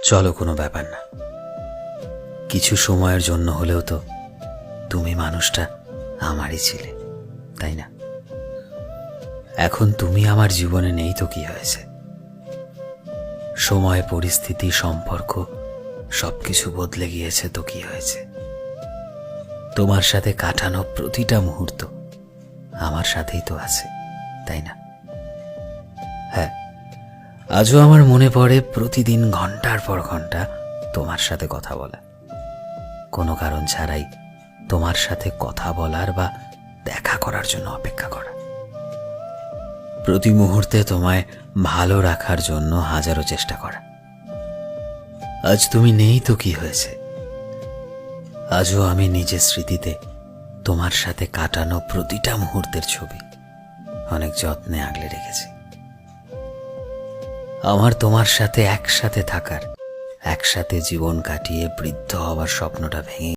চলো, কোনো ব্যাপার না। কিছু সময়ের জন্য হলেও তো তুমি মানুষটা আমারই ছিলে, তাই না? এখন তুমি আমার জীবনে নেই তো কি হয়েছে? সময়, পরিস্থিতি, সম্পর্ক সবকিছু বদলে গিয়েছে তো কি হয়েছে? তোমার সাথে কাটানো প্রতিটা মুহূর্ত আমার সাথেই তো আছে, তাই না? হ্যাঁ, আজও আমার মনে পড়ে প্রতিদিন ঘন্টার পর ঘন্টা তোমার সাথে কথা বলা, কোনো কারণ ছাড়াই তোমার সাথে কথা বলার বা দেখা করার জন্য অপেক্ষা করা, প্রতি মুহূর্তে তোমায় ভালো রাখার জন্য হাজারো চেষ্টা করা। আজ তুমি নেই তো কি হয়েছে? আজও আমি নিজের স্মৃতিতে তোমার সাথে কাটানো প্রতিটা মুহূর্তের ছবি অনেক যত্নে আগলে রেখেছি। আমার তোমার সাথে একসাথে থাকার, একসাথে জীবন কাটিয়ে বৃদ্ধ হবার স্বপ্নটা ভেঙে